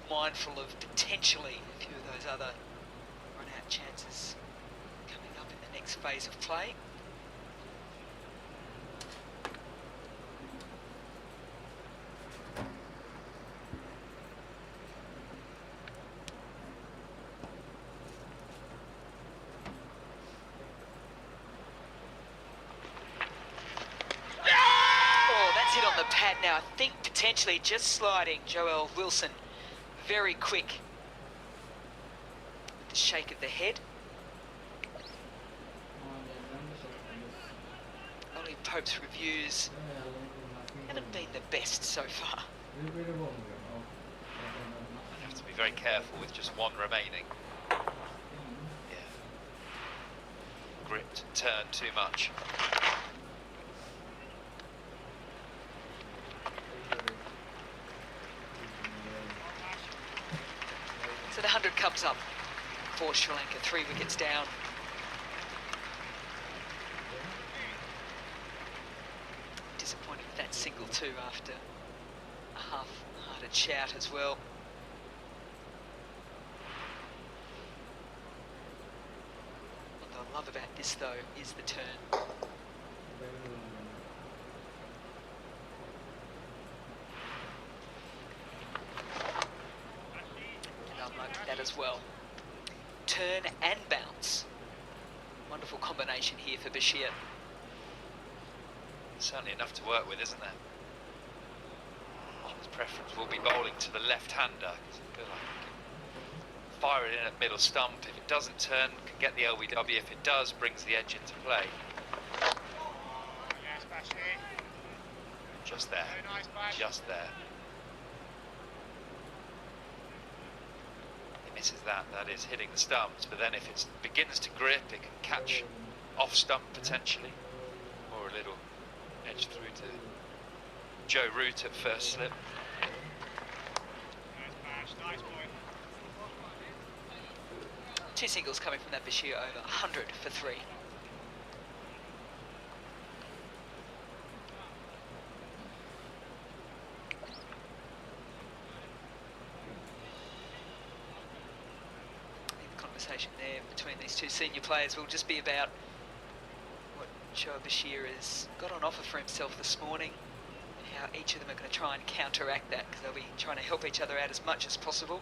mindful of potentially a few of those other run-out chances coming up in the next phase of play. Hit on the pad now. I think potentially just sliding. Joel Wilson, very quick with the shake of the head. Ollie Pope's reviews haven't been the best so far. I have to be very careful with just one remaining. Yeah. Gripped and turned too much. So the 100 comes up for Sri Lanka, 3 wickets down. Disappointed with that single too after a half-hearted shout as well. What I love about this though is the turn. That as well. Turn and bounce. Wonderful combination here for Bashir. Certainly enough to work with, isn't there? His preference will be bowling to the left-hander. Fire it in at middle stump. If it doesn't turn, can get the LBW. If it does, brings the edge into play. Yes, Bashir. Just there. Very nice, Bash. Just there. Misses that is hitting the stumps, but then if it begins to grip, it can catch off stump potentially, or a little edge through to Joe Root at first slip. Nice boy. 2 singles coming from that Bashir over, 100 for 3. There between these 2 senior players will just be about what Shoaib Bashir has got on offer for himself this morning and how each of them are going to try and counteract that, because they'll be trying to help each other out as much as possible.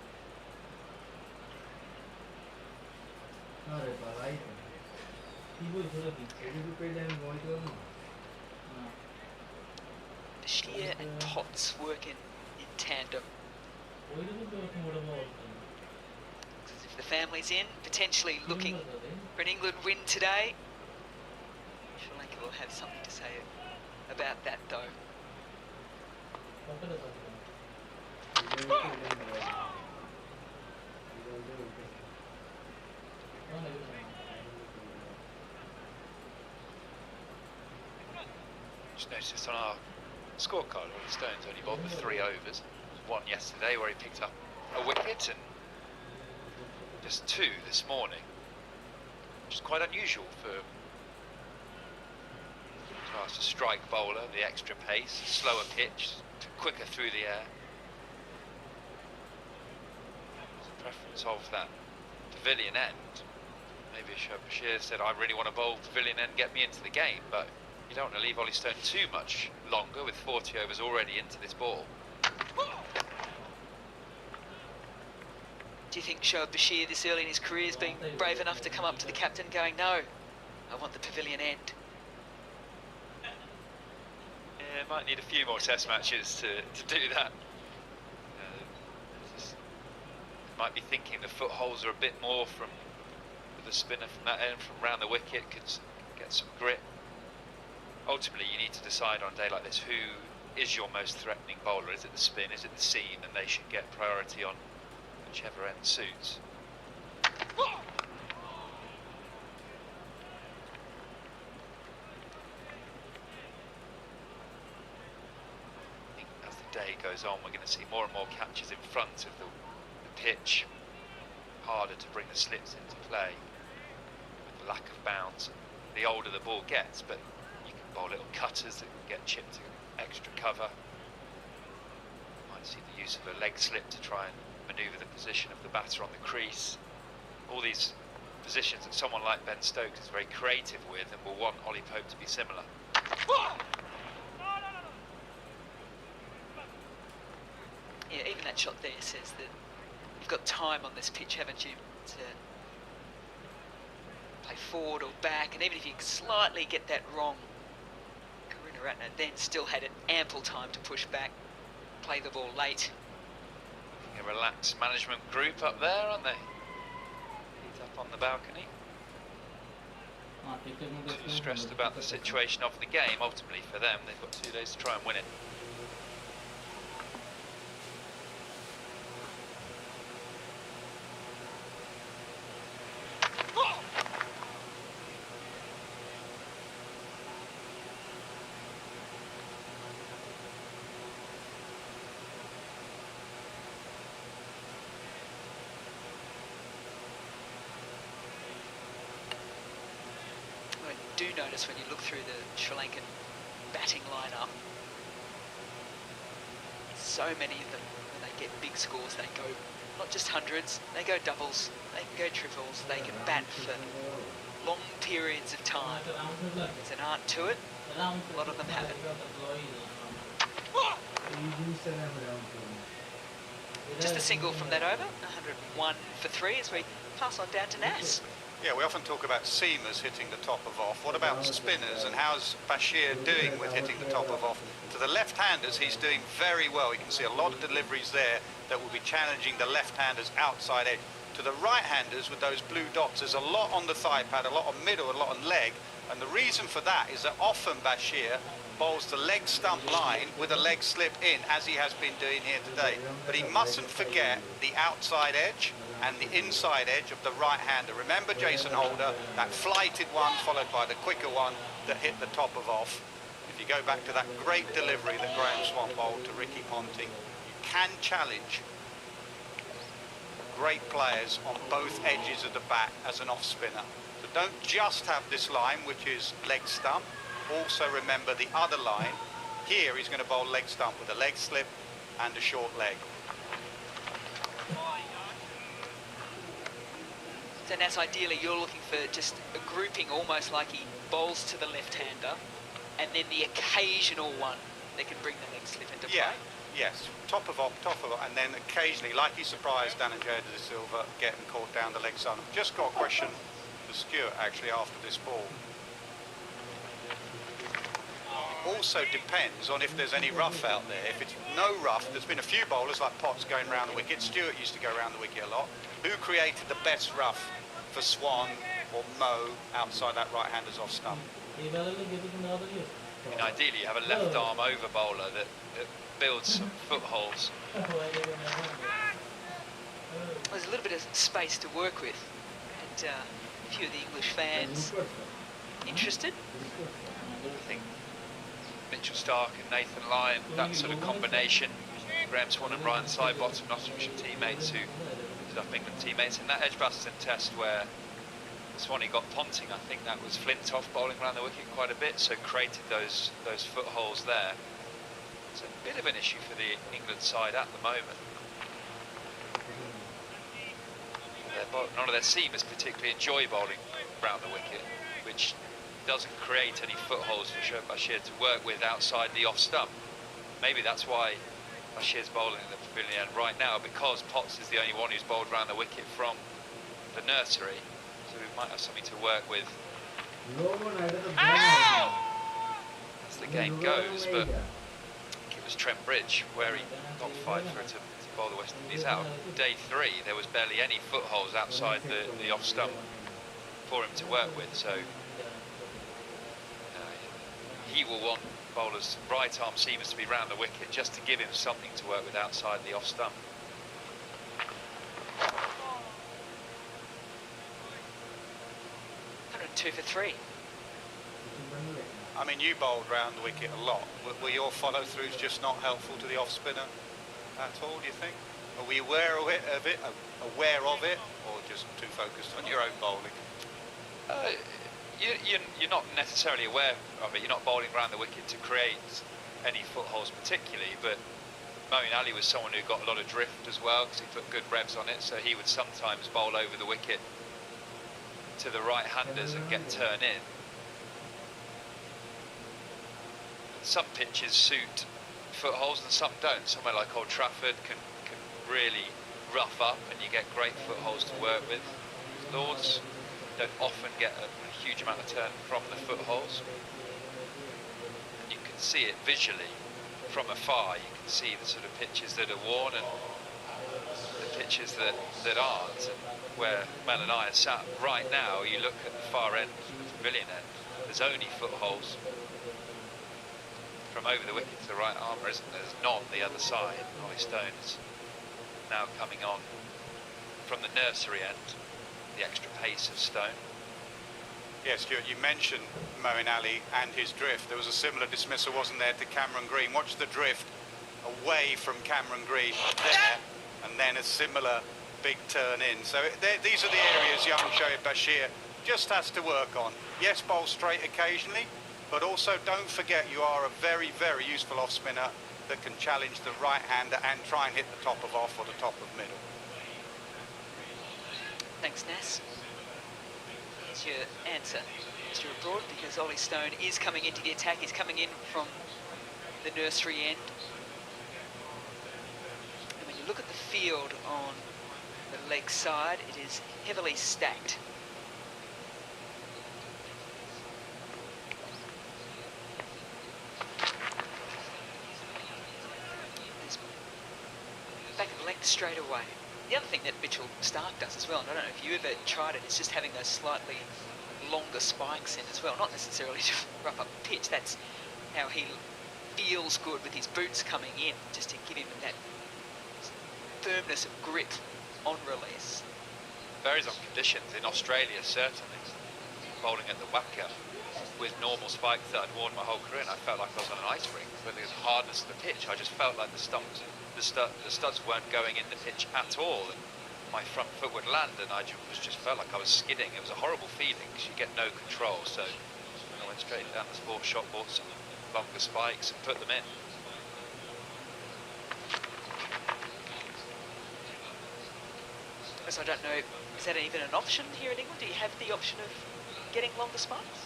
Bashir and Potts working in tandem. The family's in, potentially looking for an England win today. Sri Lanka will have something to say about that though. Just noticed on our scorecard, Ollie Stone's only bowled for 3 overs. One yesterday where he picked up a wicket, and just 2 this morning, which is quite unusual for a strike bowler. The extra pace, slower pitch, quicker through the air. It's a preference of that pavilion end. Maybe Shoaib Bashir said, I really want to bowl pavilion end, get me into the game, but you don't want to leave Ollie Stone too much longer with 40 overs already into this ball. Do you think Shoaib Bashir this early in his career has been brave enough to come up to the captain going, no, I want the pavilion end? Yeah, might need a few more test matches to do that. Might be thinking the footholds are a bit more from the spinner from that end, from round the wicket, could get some grip. Ultimately, you need to decide on a day like this, who is your most threatening bowler? Is it the spin, is it the seam? And they should get priority on whichever end suits. I think as the day goes on, we're going to see more and more catches in front of the pitch. Harder to bring the slips into play with the lack of bounce. The older the ball gets, but you can bowl little cutters that can get chipped to extra cover. Might See the use of a leg slip to try and manoeuvre the position of the batter on the crease. All these positions that someone like Ben Stokes is very creative with and will want Ollie Pope to be similar. Yeah, even that shot there says that you've got time on this pitch, haven't you, to play forward or back, and even if you slightly get that wrong, Karunaratne then still had an ample time to push back, play the ball late. A relaxed management group up there, aren't they? He's up on the balcony. Too stressed about the situation of the game. Ultimately for them, they've got 2 days to try and win it. Do notice when you look through the Sri Lankan batting lineup, so many of them, when they get big scores, they go not just hundreds, they go doubles, they can go triples, they can bat for long periods of time. There's an art to it, a lot of them have it. Just a single from that over, 101 for 3 as we pass on down to Nas. Yeah, we often talk about seamers hitting the top of off. What about spinners, and how's Bashir doing with hitting the top of off? To the left-handers, he's doing very well. You can see a lot of deliveries there that will be challenging the left-handers outside edge. To the right-handers with those blue dots, there's a lot on the thigh pad, a lot on middle, a lot on leg. And the reason for that is that often Bashir bowls the leg stump line with a leg slip in, as he has been doing here today. But he mustn't forget the outside edge and the inside edge of the right-hander. Remember Jason Holder, that flighted one followed by the quicker one that hit the top of off. If you go back to that great delivery that Graham Swan bowled to Ricky Ponting, you can challenge great players on both edges of the bat as an off-spinner. So don't just have this line, which is leg stump. Also remember the other line. Here he's going to bowl leg stump with a leg slip and a short leg. So Nas, ideally you're looking for just a grouping almost like he bowls to the left-hander, and then the occasional one that can bring the leg slip into play? Yes, top of off, and then occasionally, like he surprised Danijaya de Silva, getting caught down the leg side. I've just got a question for Stuart actually after this ball. Also depends on if there's any rough out there. If it's no rough, there's been a few bowlers like Potts going round the wicket. Stuart used to go round the wicket a lot. Who created the best rough for Swan or Mo outside that right-hander's off stump? I mean, ideally you have a left arm over bowler that builds some footholds. There's a little bit of space to work with, and a few of the English fans interested. I think Mitchell Stark and Nathan Lyon, that sort of combination. Graham Swan and Ryan Sidebottom, Nottinghamshire teammates who ended up England teammates in that Edgbaston test where Swanee got Ponting. I think that was Flintoff bowling around the wicket quite a bit, so created those footholds there. It's a bit of an issue for the England side at the moment. None of their seamers particularly enjoy bowling round the wicket, which doesn't create any footholds for Shoaib Bashir to work with outside the off stump. Maybe that's why Bashir's bowling in the pavilion right now, because Potts is the only one who's bowled round the wicket from the nursery, so we might have something to work with as the game goes. But it was Trent Bridge where he got 5 for to bowl the West Indies out. Day 3 there was barely any footholds outside the off stump for him to work with, so he will want bowlers, right arm seamers, to be round the wicket just to give him something to work with outside the off stump. Two for 3. I mean, you bowled round the wicket a lot. Were your follow-throughs just not helpful to the off-spinner at all, do you think? Are we aware of it, or just too focused on your own bowling? You're not necessarily aware of it. You're not bowling around the wicket to create any footholds particularly, but Moeen Ali was someone who got a lot of drift as well because he put good revs on it, so he would sometimes bowl over the wicket to the right-handers and get turn in. Some pitches suit footholds and some don't. Somewhere like Old Trafford can really rough up and you get great footholds to work with. Lords don't often get a huge amount of turn from the footholds. And you can see it visually from afar. You can see the sort of pitches that are worn and the pitches that aren't. And where Mel and I are sat right now, you look at the far end of the pavilion end, there's only footholds from over the wicket to the right armour, isn't there? There's none the other side. Ollie Stone is now coming on from the nursery end, the extra pace of Stone. Yes, Stuart, you mentioned Moeen Ali and his drift. There was a similar dismissal, wasn't there, to Cameron Green? Watch the drift away from Cameron Green there, and then a similar big turn in. So these are the areas young Shoaib Bashir just has to work on. Yes, bowl straight occasionally, but also don't forget you are a very, very useful off spinner that can challenge the right-hander and try and hit the top of off or the top of middle. Thanks, Nas. Here's your answer, Mr. Abroad, because Ollie Stone is coming into the attack. He's coming in from the nursery end. And when you look at the field on the leg side, it is heavily stacked. There's back and length straight away. The other thing that Mitchell Starc does as well, and I don't know if you ever tried it, is just having those slightly longer spikes in as well. Not necessarily to rough up the pitch, that's how he feels good with his boots coming in, just to give him that firmness of grip on release. Varies on conditions. In Australia, certainly, bowling at the WACA with normal spikes that I'd worn my whole career, and I felt like I was on an ice rink. But the hardness of the pitch, I just felt like the studs weren't going in the pitch at all, and my front foot would land, and I just felt like I was skidding. It was a horrible feeling because you get no control. So I went straight down the sports shop, bought some longer spikes, and put them in. So I don't know, is that even an option here in England? Do you have the option of getting longer spikes?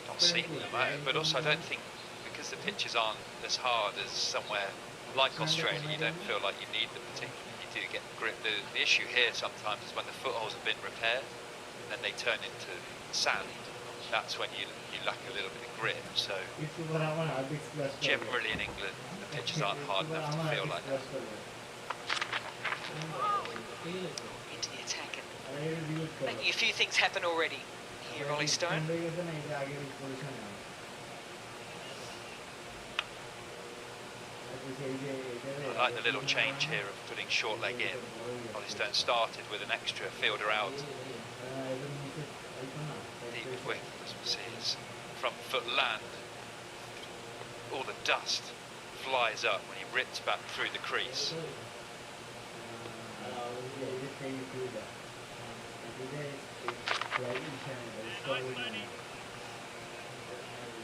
Not seen them, but also I don't think, because the pitches aren't as hard as somewhere like Australia, you don't feel like you need them particularly. You do get grip. The issue here sometimes is when the footholds have been repaired and then they turn into sand. That's when you lack a little bit of grip. So generally in England, the pitches aren't hard enough to feel like that. Into the attack and making a few things happen already here, Ollie Stone. I like the little change here of putting short leg in. Ollie Stone started with an extra fielder out. Deep wicket, as we see, his front foot land. All the dust flies up when he rips back through the crease.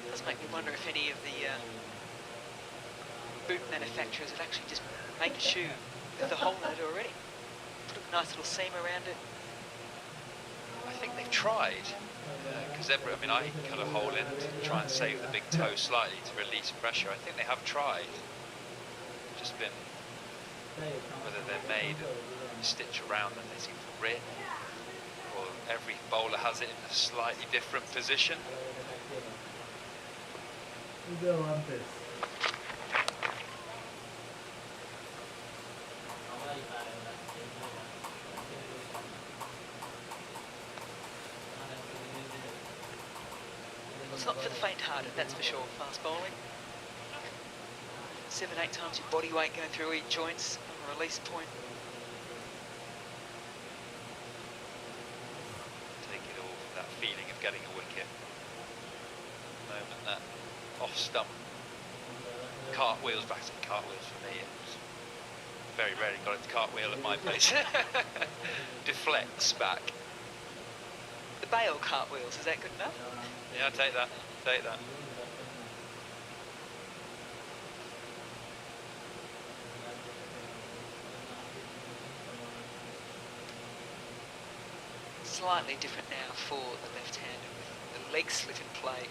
Does make me wonder if any of the boot manufacturers have actually just made a shoe with the hole in it already. Put a nice little seam around it. I think they've tried, because I cut a hole in to try and save the big toe slightly to release pressure. I think they have tried. Just been whether they're made a stitch around and they seem to rip, or every bowler has it in a slightly different position. Well, it's not for the faint-hearted, that's for sure, fast bowling. 7-8 times your body weight going through each joints on a release point. Take it all for that feeling of getting a wicket. The moment that off stump cartwheels back to cartwheels for me. It's very rarely got it to cartwheel at my place. Deflects back. The Bale cartwheels, is that good enough? Yeah, take that. Take that. slightly different now for the left-hander with the leg slit in play.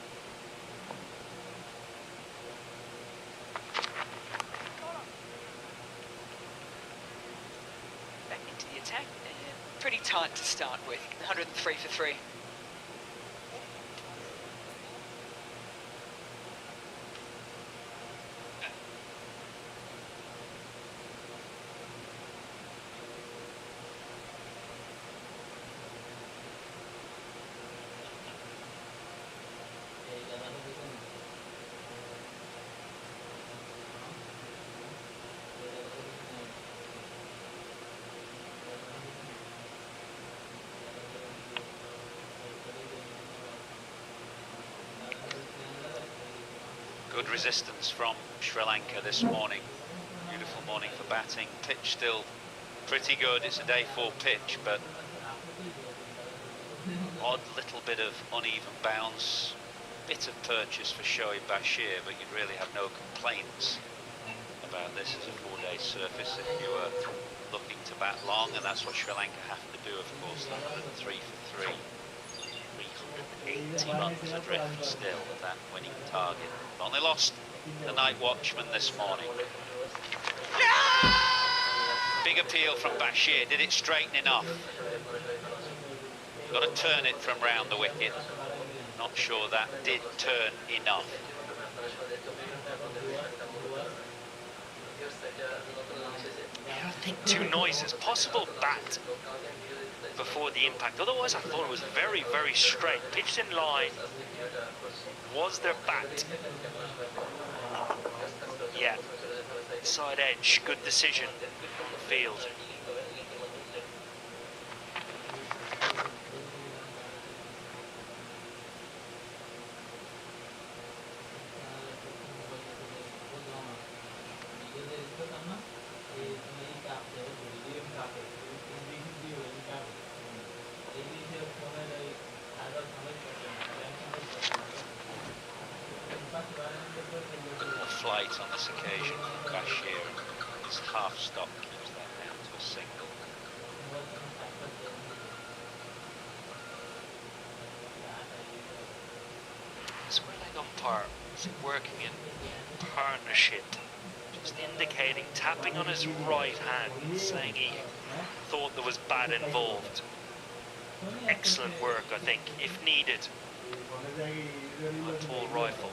Back into the attack, and pretty tight to start with. 103 for 3. Good resistance from Sri Lanka this morning. Beautiful morning for batting. Pitch still pretty good. It's a day 4 pitch, but odd little bit of uneven bounce. Bit of purchase for Shoaib Bashir, but you'd really have no complaints about this as a 4-day surface if you were looking to bat long, and that's what Sri Lanka have to do, of course. 103 for 3. 380 runs adrift still at that winning target. Only lost the night watchman this morning. Big appeal from Bashir. Did it straighten enough? Got to turn it from round the wicket. Not sure that did turn enough. I don't think two noises. Possible bat before the impact. Otherwise, I thought it was very, very straight. Pitched in line. Was there bat? Yeah. Side edge. Good decision. Field. Flight on this occasion from Bashir. His half stop keeps that down to a single. Square leg umpire is working in partnership, just indicating, tapping on his right hand, saying he thought there was bat involved. Excellent work, I think, if needed, on a tall rifle.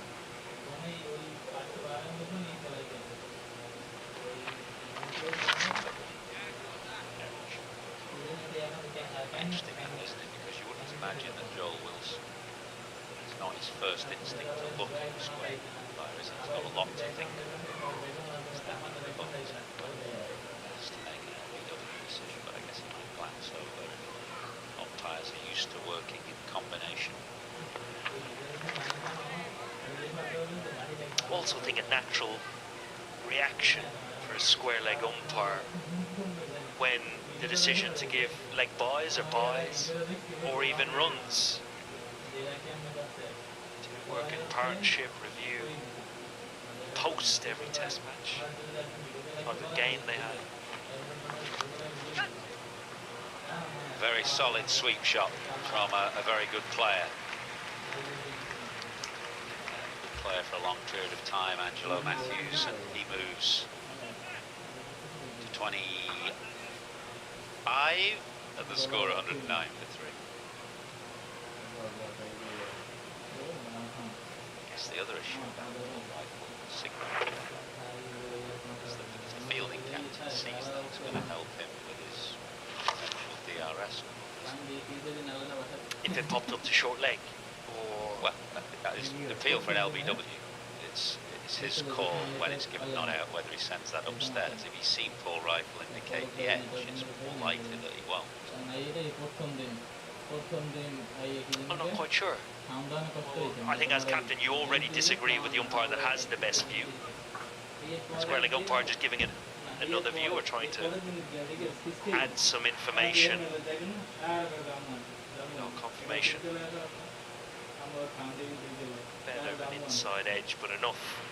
Interesting, isn't it? Because you wouldn't imagine that Joel Wilson, it's not his first instinct to look at the square umpire, is it? He's got a lot to think about. Best to make an LBW decision, but I guess he might glance over it. Umpires are used to working in combination. Also think a natural reaction for a square leg umpire when the decision to give leg buys or buys or even runs. To work in partnership, review, post every test match. What a game they had. Very solid sweep shot from a very good player. Good player for a long period of time, Angelo Matthews, and he moves to 25 at the score 109 for 3. I guess the other issue signal is that if the fielding captain sees that, it's going to help him with his potential DRS. If it popped up to short leg, or well, that is the appeal for an LBW. It's his call when it's given not out whether he sends that upstairs. If he's seen Paul Rifle indicate the edge, it's more likely that he won't. I'm not quite sure. I think as captain you already disagree with the umpire that has the best view. Square leg umpire just giving it another view or trying to add some information. No confirmation. Better of an inside edge, but enough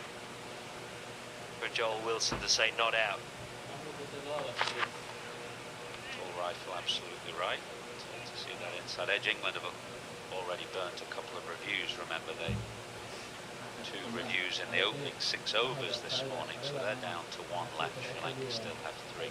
for Joel Wilson to say not out. Paul Rifle absolutely right. To See that inside edge. England have already burnt a couple of reviews. Remember, they 2 reviews in the opening 6 overs this morning, so they're down to 1 left. Sri Lanka still have 3.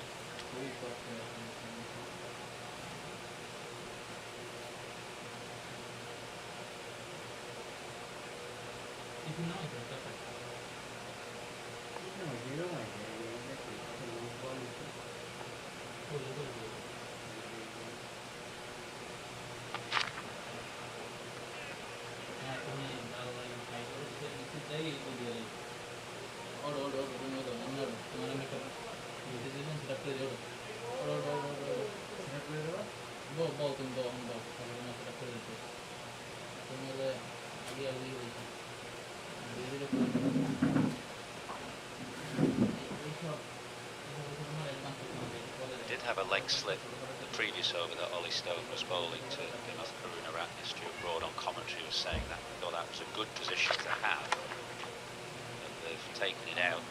Did have a leg slip the previous over that Ollie Stone was bowling to Binoth Karunaratne. Stuart Broad on commentary was saying that he thought that was a good position to have, but they've taken it out.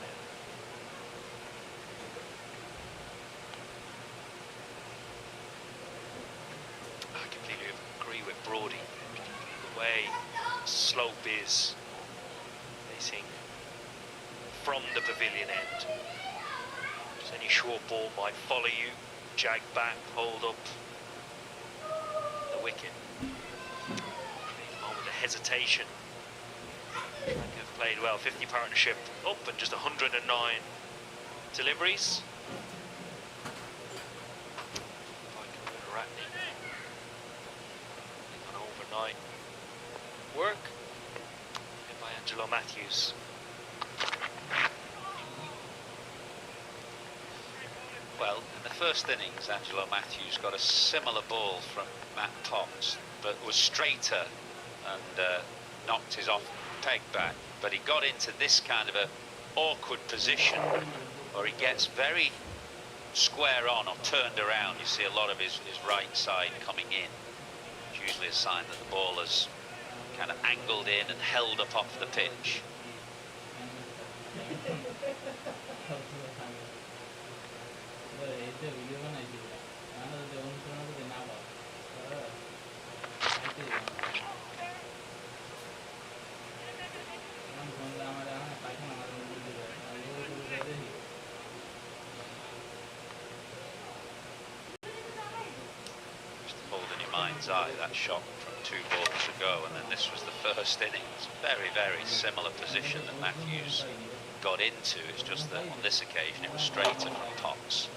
I completely agree with Brody. The way slope is facing from the pavilion end, so any short ball might follow you, jag back, hold up the wicket. A moment of hesitation. Lanka have played well. 50 partnership up and just 109 deliveries. On overnight work and by Angelo Matthews. Well, in the first innings, Angelo Matthews got a similar ball from Matt Potts, but was straighter and knocked his off peg back. But he got into this kind of a awkward position where he gets very square on or turned around. You see a lot of his right side coming in. It's usually a sign that the ball has kind of angled in and held up off the pitch. Just hold in your mind's eye that shot from 2 balls ago, and then this was the first innings. Very, very similar position that Matthews got into. It's just that on this occasion it was straighter from Potts.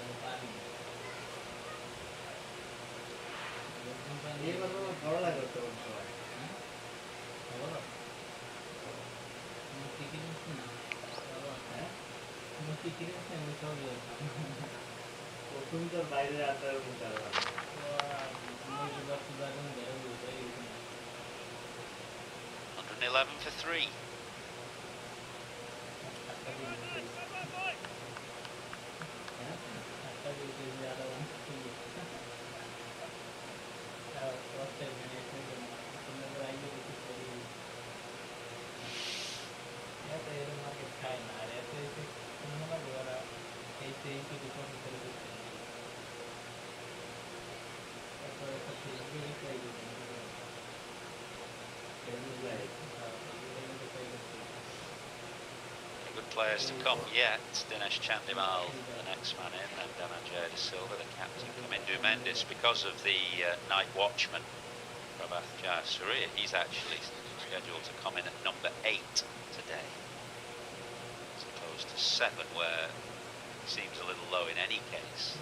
$111 for 3. Good players to come yet. Dinesh Chandimal, the next man in, and Dhananjaya De Silva, the captain. Kamindu Mendis, because of the night watchman, Prabhath Jayasuriya, he's actually scheduled to come in at number 8 today, as opposed to 7, where he seems a little low in any case.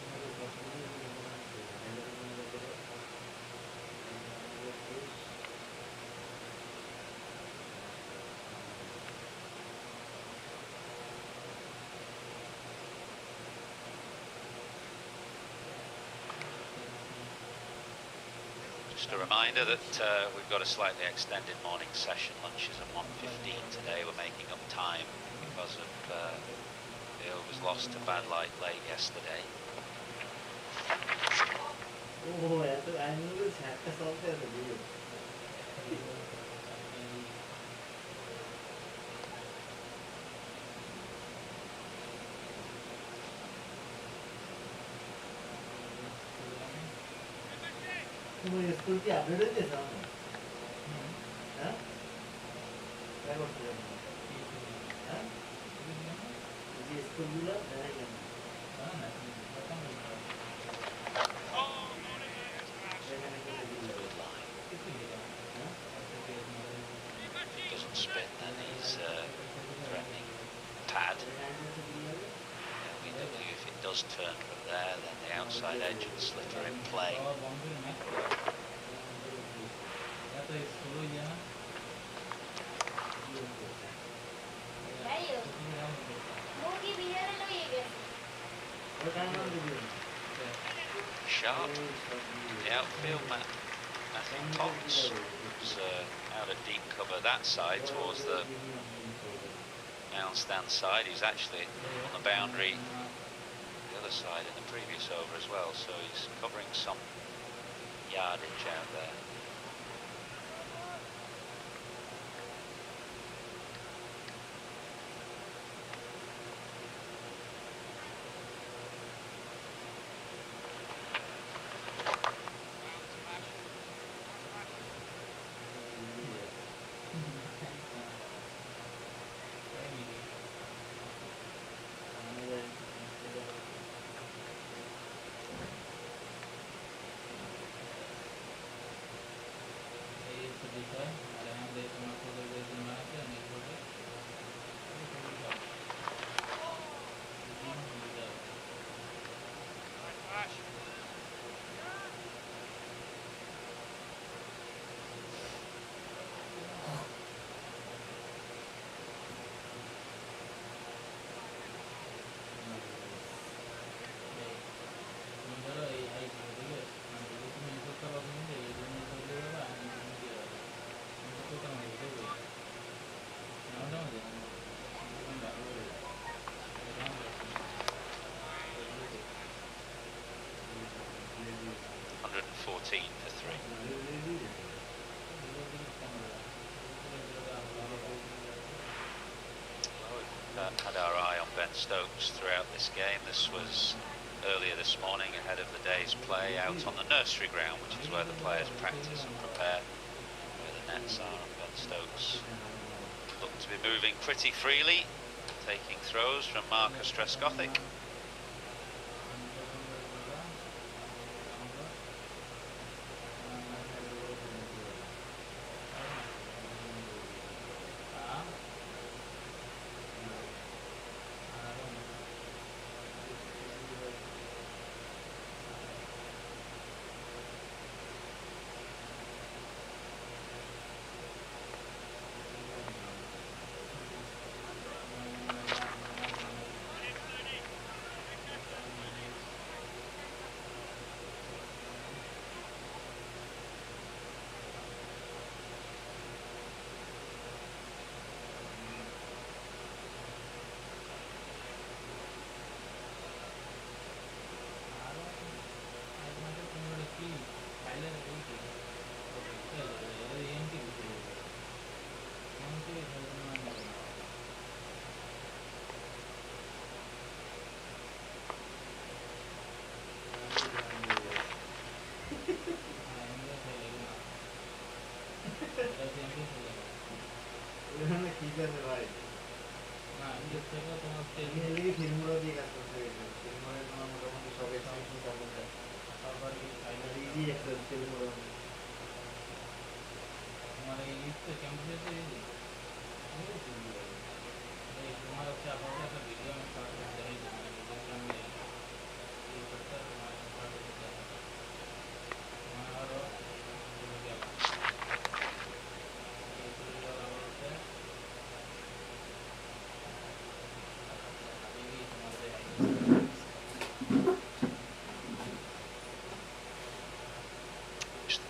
Just a reminder that we've got a slightly extended morning session. Lunch is at 1:15 today. We're making up time because of the overs lost to bad light late yesterday. Doesn't spin, then he's threatening pad. LBW, if it does turn from there, then the outside edge and slipper in play. Sharp, the outfield man, Matthew Potts was out of deep cover that side towards the mound stand side. He's actually on the boundary the other side in the previous over as well, so he's covering some yardage out there. For 3. Well, we've had our eye on Ben Stokes throughout this game. This was earlier this morning ahead of the day's play out on the nursery ground, which is where the players practice and prepare, where the nets are. And Ben Stokes looked to be moving pretty freely, taking throws from Marcus Trescothick.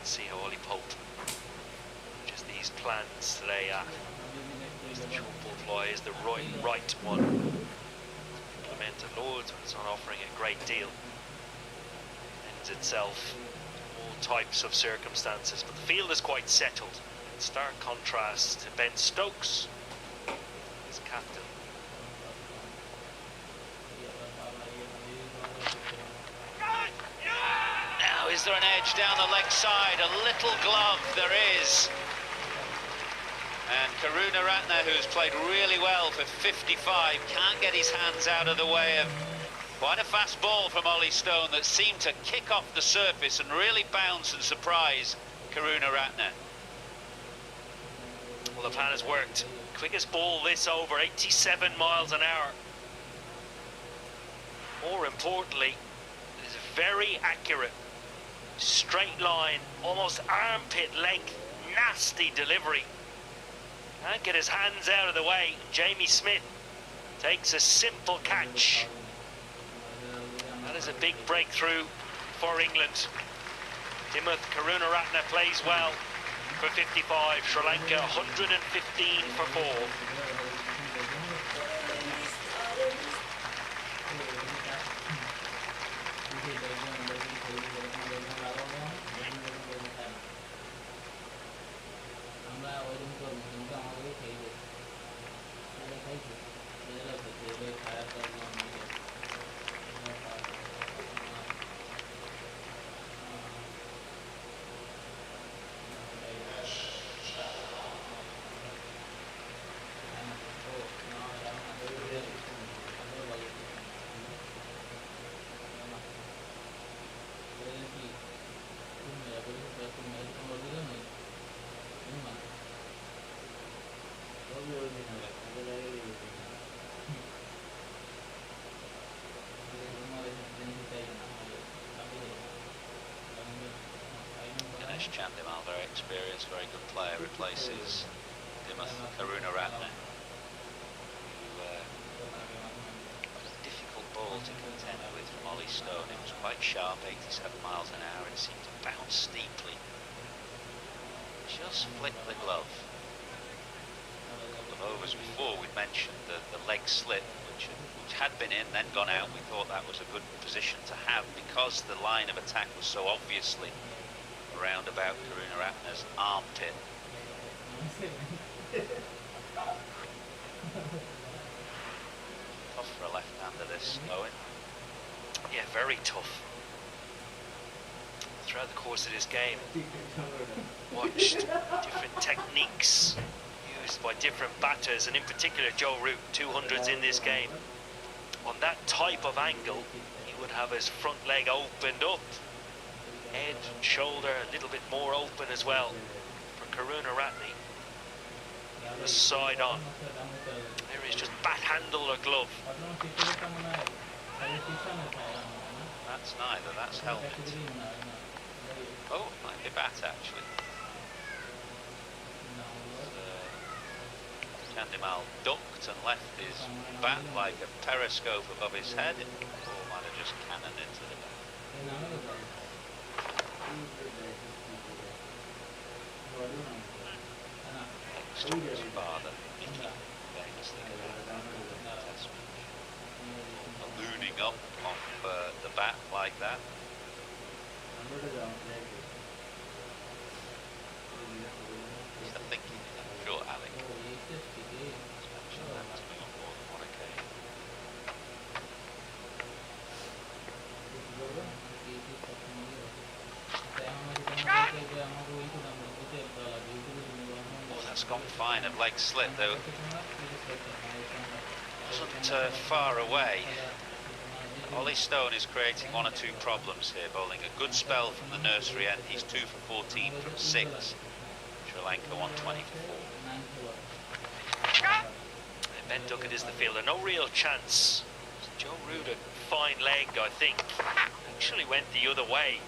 See how Ollie Pope just these plans today the short ball fly is the right one. Implemented loads when it's not offering a great deal. Lends itself all types of circumstances, but the field is quite settled. In stark contrast to Ben Stokes, his captain. Now Is there an edge down the leg side? A little glove, there is. And Karuna Ratner, who's played really well for 55, can't get his hands out of the way of quite a fast ball from Ollie Stone that seemed to kick off the surface and really bounce and surprise Karuna Ratner. Well, the plan has worked. Quickest ball this over, 87 miles an hour. More importantly, it is very accurate. Straight line, almost armpit length, nasty delivery. Can't get his hands out of the way. Jamie Smith takes a simple catch. That is a big breakthrough for England. Timoth Karunaratne plays well for 55. Sri Lanka 115 for 4. Chandimal, very experienced, very good player, replaces Timoth Karunaratne, who was a difficult ball to contend with from Ollie Stone. It was quite sharp, 87 miles an hour. It seemed to bounce steeply. Just flicked the glove. A couple of overs before we mentioned the leg slip, which had been in, then gone out. We thought that was a good position to have because the line of attack was so obviously around about Karunaratne's armpit. Tough for a left-hander, this, Owen. Yeah, very tough. Throughout the course of this game, watched different techniques used by different batters, and in particular Joe Root, 200s in this game. On that type of angle, he would have his front leg opened up. Head and shoulder a little bit more open as well for Karunaratne. The side on. There is just bat handle or glove. That's neither, that's helmet. Oh, might be bat actually. Chandimal ducked and left his bat like a periscope above his head. Or might have just cannoned into the bat. His father, Mickey, famously ballooning up off the bat like that. What's the thinking? I'm sure Alec has mentioned that to me on more than one occasion. Oh, that's gone fine. A leg slip though. Wasn't far away. Ollie Stone is creating one or two problems here, bowling a good spell from the nursery end. He's 2 for 14 from 6. Sri Lanka 120 for 4. Ben Duckett is the fielder. No real chance. Joe Root, a fine leg, I think. Actually went the other way.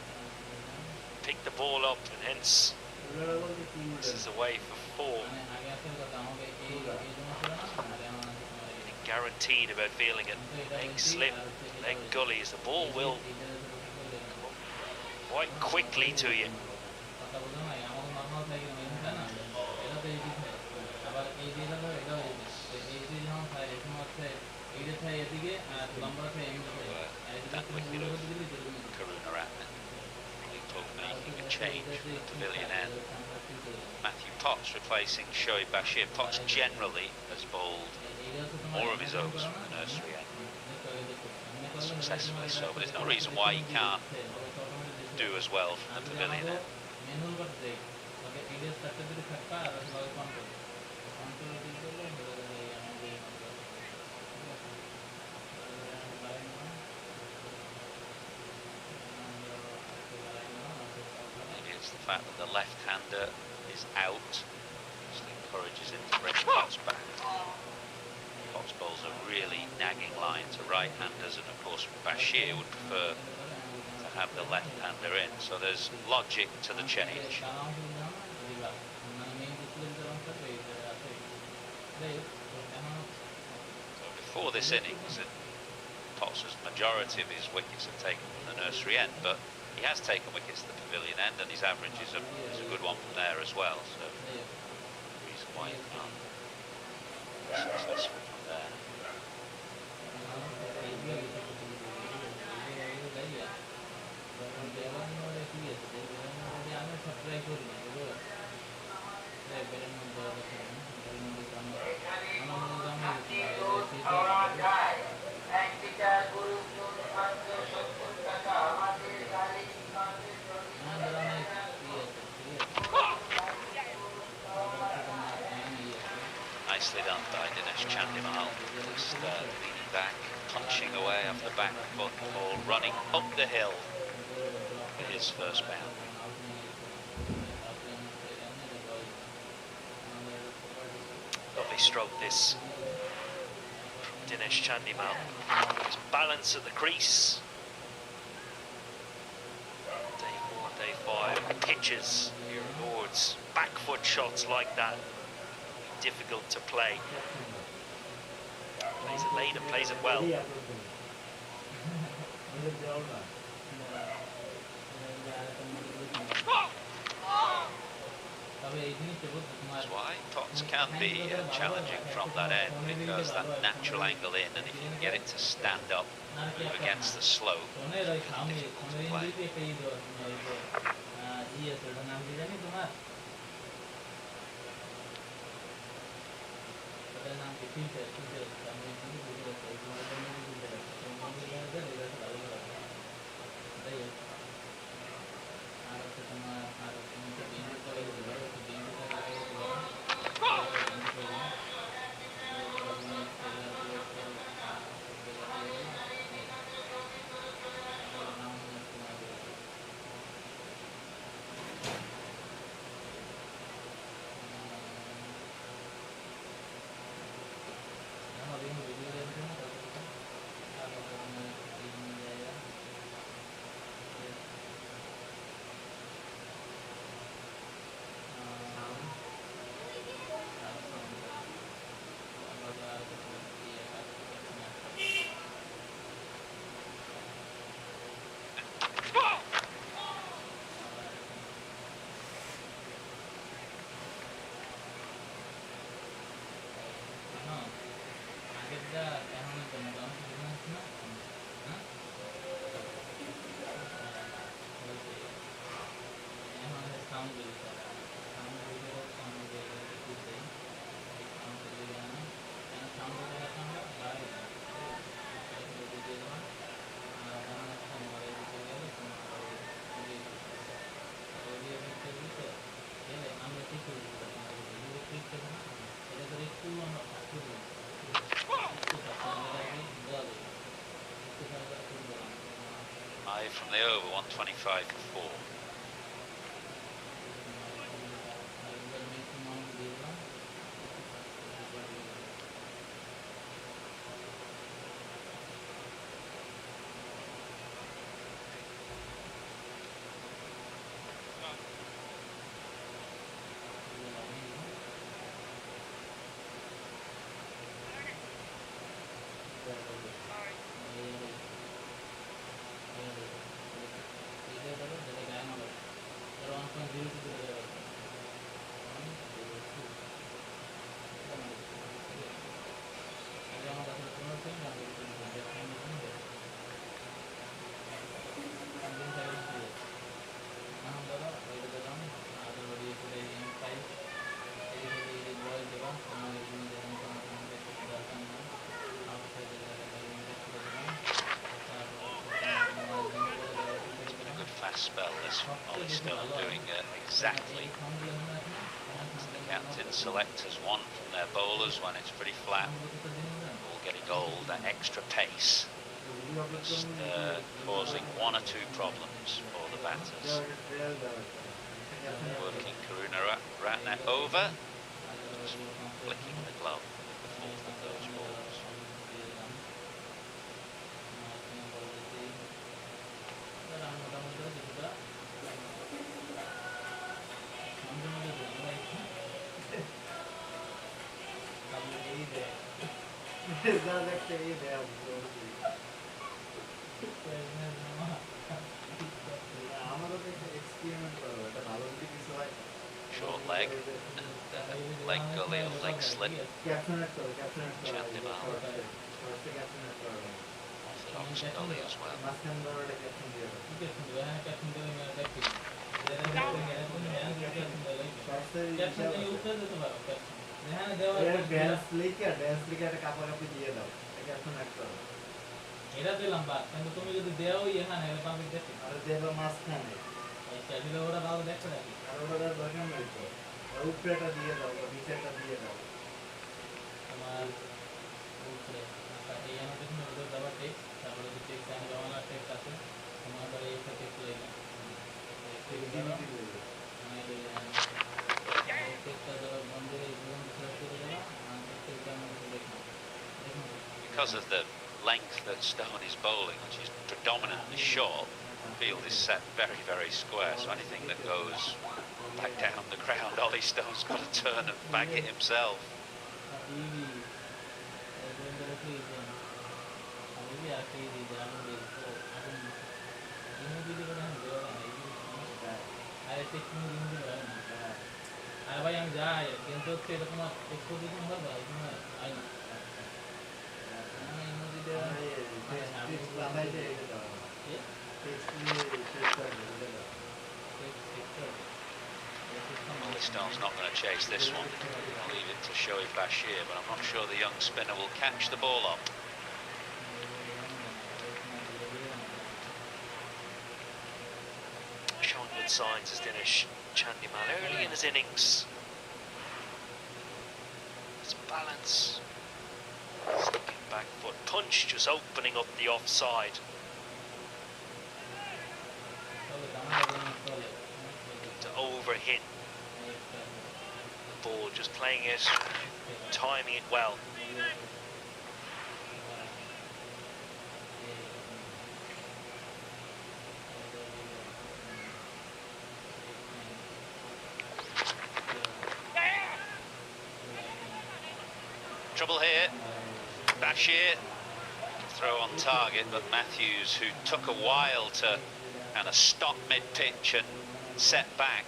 Picked the ball up, and hence this is away for 4. Guaranteed about feeling it. Leg slip, leg gullies. The ball will come quite quickly to you. That wicket of Karunaratne. He told me he could change from the pavilion end. Matthew Potts replacing Shoaib Bashir. Potts generally has bowled more of his overs from the nursery end. Successfully so, but there's no reason why he can't do as well from the pavilion end. Maybe it's the fact that the left-hander is out, which encourages him to bring Potts back. Potts bowls a really nagging line to right-handers, and of course Bashir would prefer to have the left-hander in, so there's logic to the change. So before this innings, Potts' majority of his wickets have taken from the nursery end, but he has taken wickets at the pavilion end, and his average is a good one from there as well, so the reason why he can't be successful from there. Nicely done by Dinesh Chandimal, just leaning back, punching away off the back foot, ball running up the hill for his first bound. Lovely stroke this from Dinesh Chandimal. His balance at the crease. Day 4, day 5, pitches here at Lords. Back foot shots like that, difficult to play. Plays it late and plays it well. That's why Potts can be challenging from that end, because that natural angle in, and if you can get it to stand up, move against the slope, it's really difficult to play. From the over, 125 for 4. fast spell, this from Ollie Stone, doing exactly as the captain selects as one from their bowlers when it's pretty flat. All getting old, that extra pace just causing one or two problems for the batters. Working Karuna Ratner over, just flicking the glove, the fourth of those balls. Short leg, and leg gully or leg slip. Chandimal. Orthodox gully as well. এটা দিলাম বাদ কিন্তু তুমি যদি দেও এখানে public দেখি আর দেবা মাঝখানে এই চাইলে ওরা ভালো দেখতে রাখি আর ওরা দরকার নাই তো উপরেটা দিয়ে দাও বা নিচেটা দিয়ে দাও তোমার উপরে এই আমাদের জন্য ওদের দেওয়া টেক তারপরে যে টেক আমি জমানা টেক আছে তোমার আবার এই সাথে টেক লইলাম এই ডিভিডি লইলাম মানে এই টেকটা দেওয়া বন্ধের এই বন্ধ করে দেওয়া আর টেকটা আমি দেখলাম Because of the length that Stone is bowling, which is predominantly short, the field is set very, very square, so anything that goes back down the ground, Ollie Stone's got to turn and bag it himself. Ollie Stone's not going to chase this one. I'll leave it to Shoaib Bashir, but I'm not sure the young spinner will catch the ball up. Showing good signs as Dinesh Chandimal early in his innings. His balance. Sticking back foot punch, just opening up the offside. To overhit the ball, just playing it, timing it well. Trouble here. Bashir throw on target, but Matthews, who took a while to kind of stop mid-pitch and set back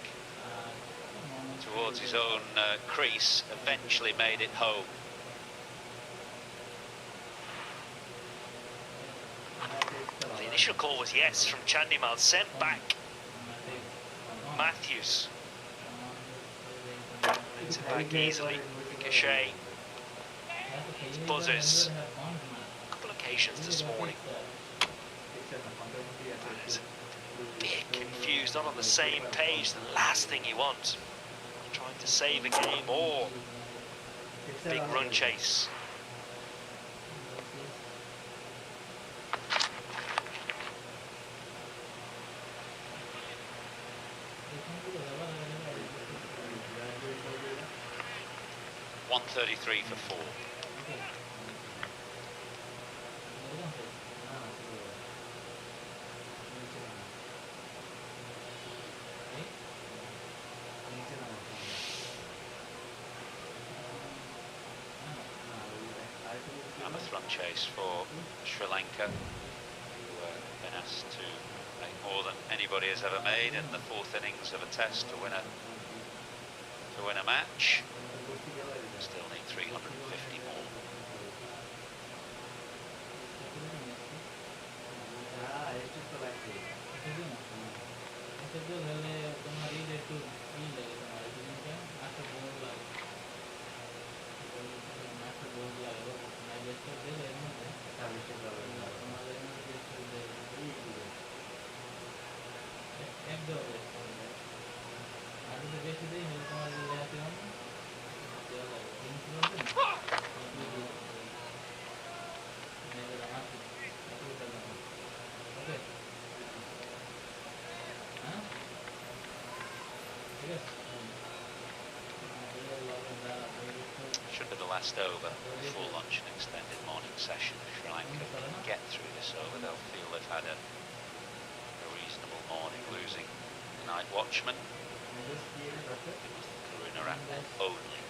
towards his own crease, eventually made it home. The initial call was yes from Chandimal, sent back. Matthews brings it back easily. Ricochet. Buzzers. A couple of occasions this morning. Batters a bit confused, not on the same page. The last thing you want. Trying to save a game or big run chase. .133 for 4. Mammoth run chase for Sri Lanka, who have been asked to make more than anybody has ever made in the fourth innings of a test to win a match. Still need 350 more. Should be the last over before lunch and extended morning session. If LANKA can get through this over, they'll feel they've had a reasonable morning, losing the night watchman. Karuna Ratne only.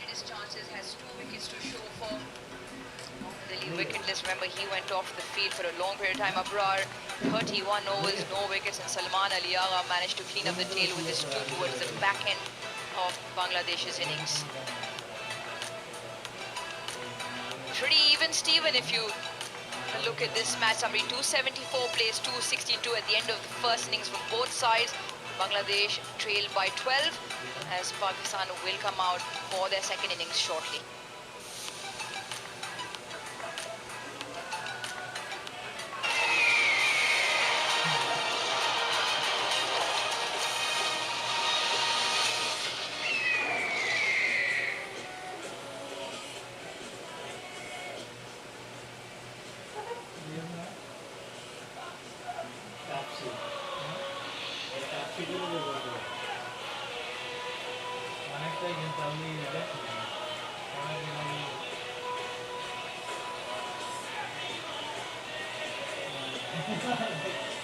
His chances, has 2 wickets to show for the lead wicketless. Remember, he went off the field for a long period of time. Abrar, 31 overs, no wickets, and Salman Ali Agha managed to clean up the tail with his 2 towards the back end of Bangladesh's innings. Pretty even, Stephen, if you look at this match summary. 274 plays 262 at the end of the first innings from both sides. Bangladesh trailed by 12 as Pakistan will come out for their second innings shortly. Thank you.